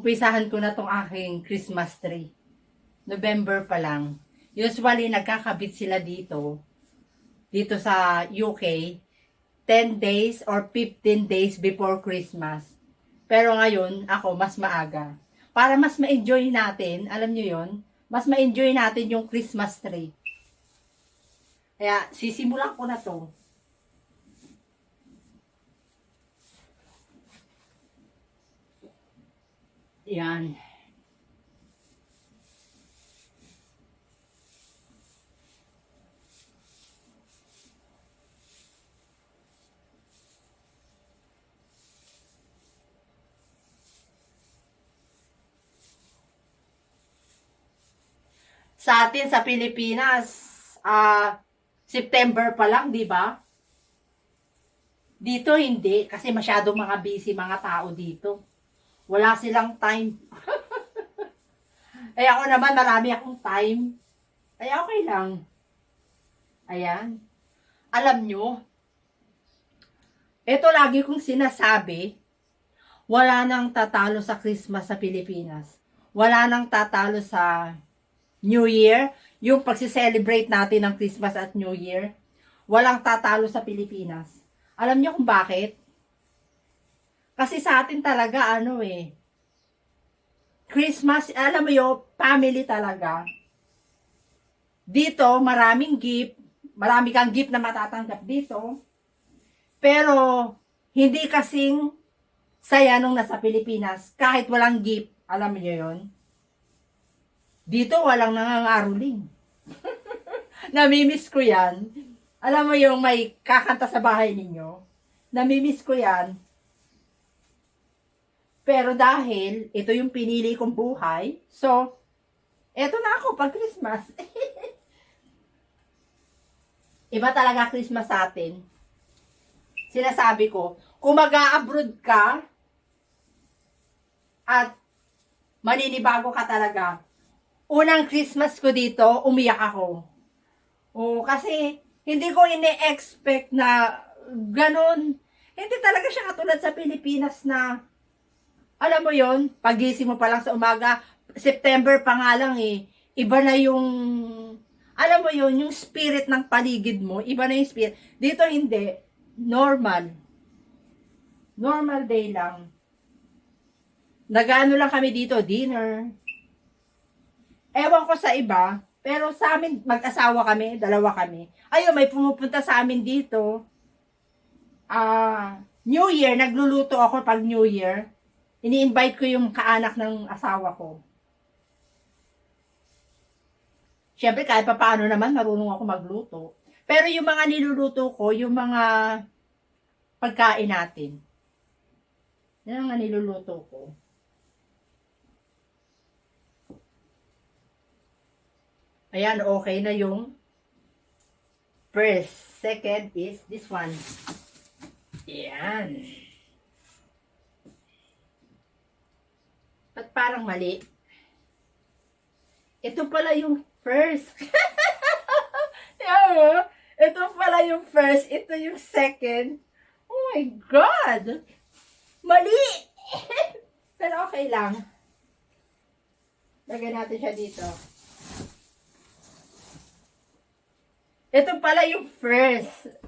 umpisahan ko na tong aking Christmas tree. November pa lang. Usually, nagkakabit sila dito sa UK, 10 days or 15 days before Christmas. Pero ngayon, ako, mas maaga. Para mas ma-enjoy natin, alam nyo yon, mas ma-enjoy natin yung Christmas tree. Kaya, sisimulan ko na to. Yan. Sa atin, sa Pilipinas, September pa lang, di ba? Dito hindi, kasi masyadong mga busy mga tao dito. Wala silang time. Eh ako naman, marami akong time. Kaya okay lang. Ayan. Alam nyo, ito lagi kong sinasabi, wala nang tatalo sa Christmas sa Pilipinas. Wala nang tatalo sa New Year, yung pagsi-celebrate natin ng Christmas at New Year. Walang tatalo sa Pilipinas. Alam nyo kung bakit? Kasi sa atin talaga, Christmas, alam mo yun, family talaga. Dito, maraming gift. Marami kang gift na matatanggap dito. Pero, hindi kasing saya nung nasa Pilipinas. Kahit walang gift. Alam mo yun? Dito, walang nangangaroling. Namimiss ko yan. Alam mo yung may kakanta sa bahay ninyo? Namimiss ko yan. Pero dahil ito yung pinili kong buhay, so, eto na ako pag Christmas. Iba talaga Christmas sa atin. Sinasabi ko, kung mag-a-abroad ka, at maninibago ka talaga, unang Christmas ko dito, umiyak ako. Kasi hindi ko ini-expect na ganun. Hindi talaga siya katulad sa Pilipinas na alam mo yon, pagising mo pa lang sa umaga, September pa nga lang iba na yung, alam mo yon, yung spirit ng paligid mo, iba na yung spirit. Dito hindi, normal. Normal day lang. Nag-ano lang kami dito, dinner. Ewan ko sa iba, pero sa amin, mag-asawa kami, dalawa kami. Ayun, may pumupunta sa amin dito. New Year, nagluluto ako pag New Year. Ini-invite ko yung kaanak ng asawa ko. Siyempre, kahit pa paano naman, marunong ako magluto. Pero yung mga niluluto ko, yung mga pagkain natin. Yan ang niluluto ko. Ayan, okay na yung first. Second is this one. Ayan. Ba't parang mali? Ito pala yung first. Ito pala yung first. Ito yung second. Oh my God! Mali! Pero okay lang. Lagyan natin siya dito. Ito pala yung first.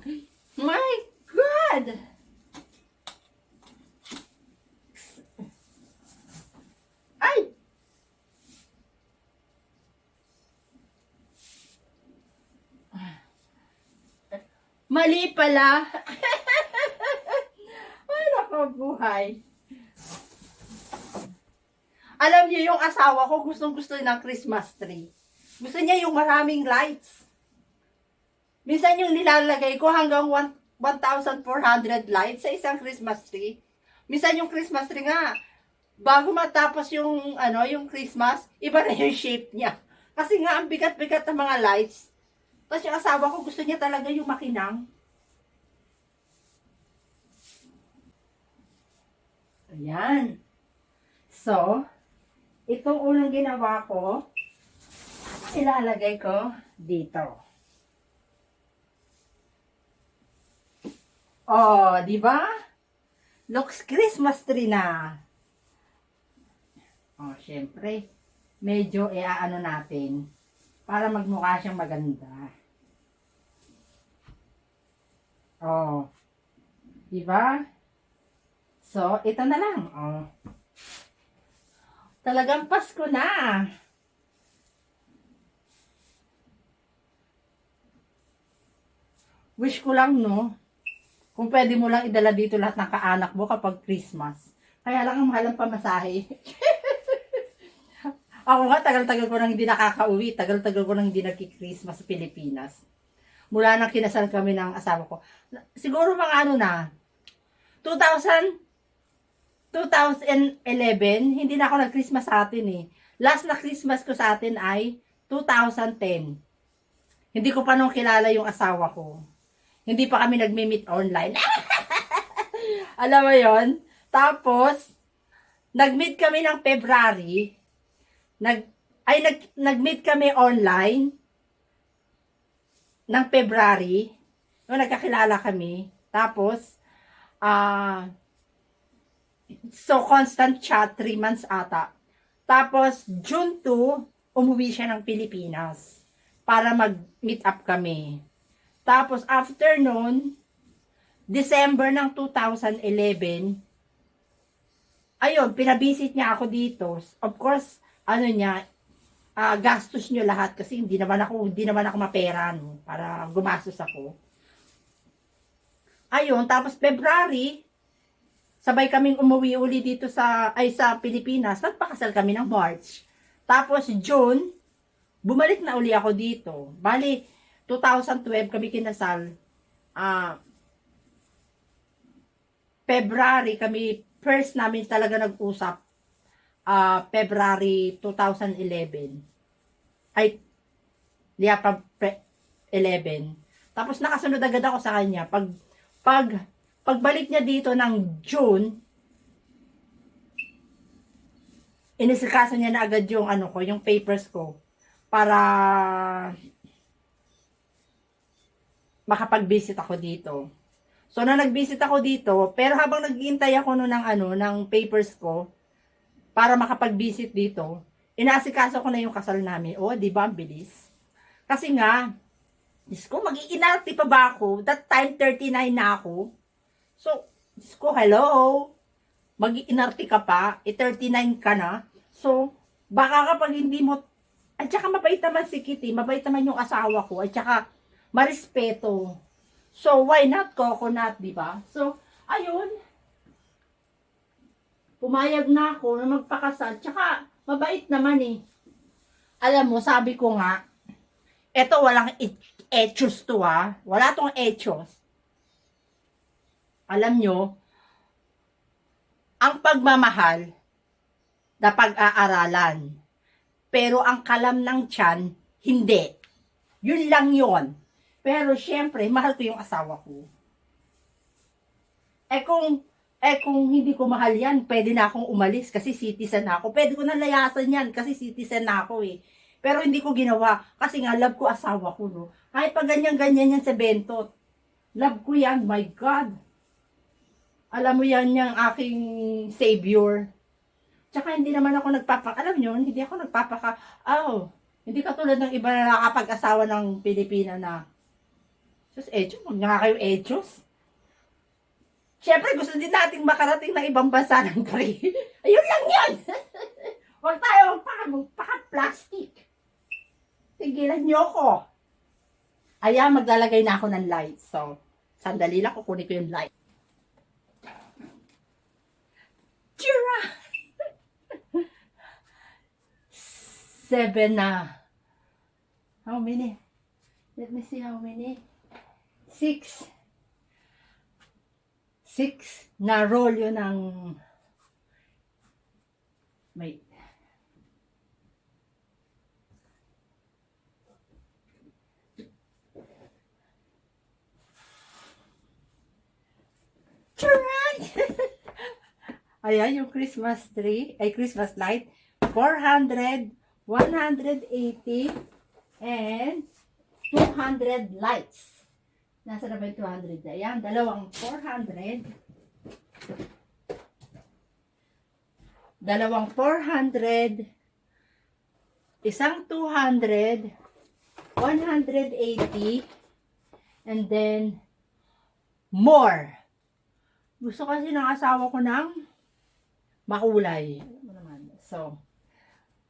My God! Ay! Mali pala. Ay, nakabuhay. Alam niyo, yung asawa ko, gustong-gusto ng Christmas tree. Gusto niya yung maraming lights. Minsan yung nilalagay ko hanggang 1,400 lights sa isang Christmas tree. Minsan yung Christmas tree nga, bago matapos yung yung Christmas, iba na yung shape niya. Kasi nga ang bigat-bigat ng mga lights. Tapos yung asawa ko gusto niya talaga yung makinang. Ayan. So, itong unang ginawa ko, ilalagay ko dito. Oh, di ba? Looks Christmas tree na. Oh, syempre, medyo iaano natin para magmukha siyang maganda. Oh, di ba? So, ito na lang. Oh. Talagang Pasko na. Wish ko lang, no? Kung pwede mo lang idala dito lahat ng kaanak mo kapag Christmas. Kaya lang ang mahal ang pamasahe. Ako nga, tagal-tagal ko nang hindi nakakauwi. Tagal-tagal ko nang hindi nagki-Christmas sa Pilipinas. Mula nang kinasal kami ng asawa ko. Siguro mga ano na, 2011, hindi na ako nag-Christmas sa atin eh. Last na Christmas ko sa atin ay 2010. Hindi ko pa nung kilala yung asawa ko. Hindi pa kami nagmi-meet online. Alam mo yon? Tapos, nag-meet kami ng February. Nag-meet kami online ng February. Yung nagkakilala kami. Tapos, so constant chat, 3 months ata. Tapos, June 2, umuwi siya ng Pilipinas para mag-meet up kami. Tapos, after nun, December ng 2011, ayun, pinabisit niya ako dito. Of course, ano niya, gastos niyo lahat kasi hindi naman ako mapera, no, para gumastos ako. Ayun, tapos February, sabay kaming umuwi uli dito sa Pilipinas. Nagpakasal kami ng March. Tapos June, bumalik na uli ako dito. Bali, 2012 kami kinasal. February kami, first namin talaga nag-usap. February 2011. Ay, liya pa 11. Tapos nakasunod agad ako sa kanya. Pagbalik niya dito ng June, inisikaso niya na agad yung yung papers ko para makapag-visit ako dito. So, na nag-visit ako dito, pero habang naghihintay ako ng papers ko para makapag-visit dito, inaasikaso ko na yung kasal namin. Oh, di ba, ang bilis? Kasi nga, Diyos ko, mag-iinarti pa ba ako? That time, 39 na ako. So, Diyos ko, hello? Mag-iinarti ka pa? 39 ka na? So, baka kapag hindi mo, at saka mabait naman si Kitty, mabait naman yung asawa ko, at saka marespeto. So, why not coconut, di ba? So, ayun. Pumayag na ako na magpakasal. Tsaka, mabait naman eh. Alam mo, sabi ko nga, eto walang etos to ha. Wala tong etos. Alam nyo, ang pagmamahal na pag-aaralan. Pero ang kalam ng tiyan, hindi. Yun lang yon. Pero syempre, mahal ko yung asawa ko. Kung hindi ko mahal yan, pwede na akong umalis kasi citizen na ako. Pwede ko na layasan yan kasi citizen na ako eh. Pero hindi ko ginawa kasi nga love ko asawa ko, no. Kahit pa ganyan-ganyan yan sa bentot. Love ko yan, my God. Alam mo yan yung aking savior. Tsaka hindi naman ako alam nyo, hindi ako hindi katulad ng iba na nakapag-asawa ng Pilipina na Diyos, Echos, huwag nga kayo Echos. Siyempre, gusto din nating makarating ng ibang bansa ng free. Ayun lang yan. Huwag tayo magpaka-plastic. Tigilan nyo ko. Ayan, maglalagay na ako ng light. So, sandali lang, kukunin ko yung light. Tira! 7 na. How many? Let me see how many. 6 na roll yun ng may ayan yung Christmas tree ay Christmas light 400, 180 and 200 lights. Nasa na ba yung 200? Ayan, dalawang 400. dalawang 400, isang 200, 180, and then more. Gusto kasi ng asawa ko ng makulay. So,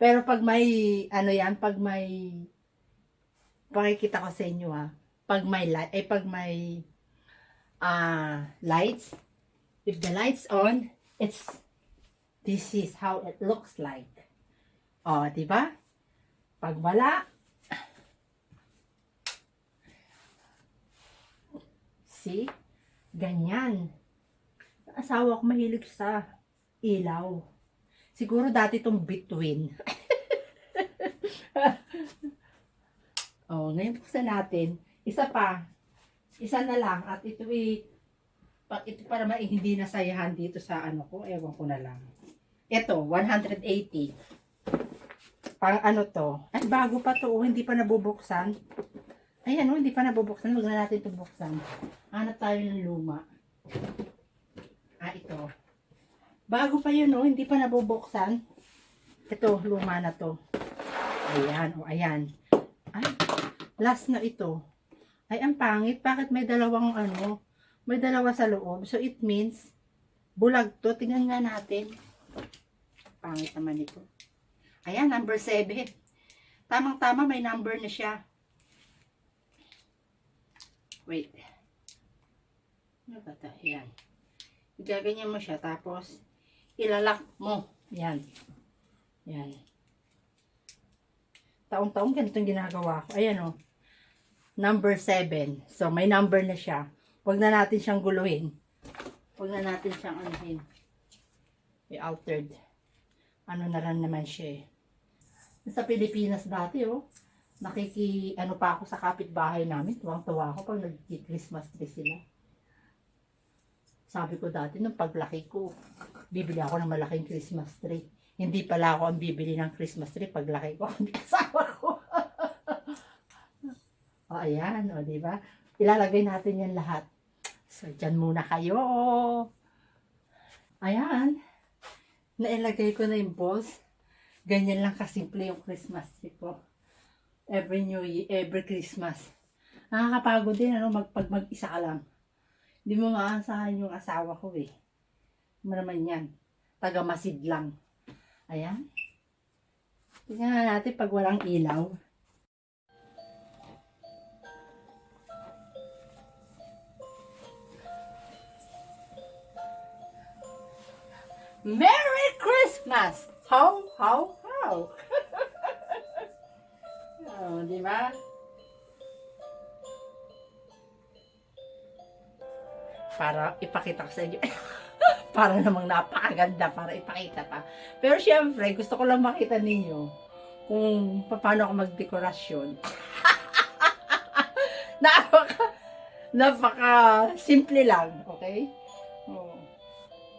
pero pag may, ano yan, pag may, pakikita ko sa inyo ha, pag may light, pag may lights, if the lights on, this is how it looks like. Oh, di ba? Pag wala, see? Ganyan. Asawa ko mahilig sa ilaw. Siguro dati itong between. Oh, ngayon buksan natin. Isa pa. Isa na lang. At ito ito para hindi nasayahan dito sa ano ko. Ewan ko na lang. Ito, 180. Pang ano to? Ay, bago pa to. Hindi pa nabubuksan. Ayan, hindi pa nabubuksan. Huwag na natin ito buksan. Hanap tayo ng luma. Ito. Bago pa yun, hindi pa nabubuksan. Ito, luma na to. Ayan, ayan. Ay, last na ito. Ay, ang pangit. Bakit may dalawang may dalawa sa loob? So, it means, bulag to. Tingnan nga natin. Pangit naman ito. Ayan, number 7. Tamang-tama, may number na siya. Wait. Ano ba ito? Ayan. Gaganyan mo siya, tapos, ilalak mo. Yan. Yan. Taong-taong ganito yung ginagawa ko. Ayan number 7. So, may number na siya. Huwag na natin siyang guluhin. Huwag na natin siyang anuhin. I-altered. Ano na lang naman siya eh. Sa Pilipinas dati ano pa ako sa kapitbahay namin. Tuwang-tuwa ako pag nag-Christmas tree sila. Sabi ko dati, nung paglaki ko, bibili ako ng malaking Christmas tree. Hindi pala ako ang bibili ng Christmas tree paglaki ko. Hindi kasama ko. Ayan, diba? Ilalagay natin yan lahat. So, dyan muna kayo. Ayan. Nailagay ko na yung balls. Ganyan lang kasimple yung Christmas tree ko. Every New Year, every Christmas. Nakakapagod din, pag mag-isa ka lang. Hindi mo maasahan yung asawa ko eh. Ano naman yan? Taga-masid lang. Ayan. Tingnan natin pag walang ilaw. Merry Christmas! How, how, how? Di ba? Para ipakita ko sa inyo. Para namang napakaganda, para ipakita pa. Pero syempre, gusto ko lang makita ninyo kung paano ako magdekorasyon. napaka simple lang, okay?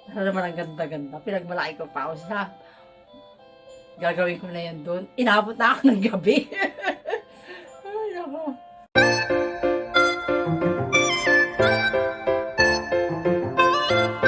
Ano naman ang ganda-ganda. Pinagmalaki ko pa ako sa gagawin ko na yan doon. Inabot na ako ng gabi.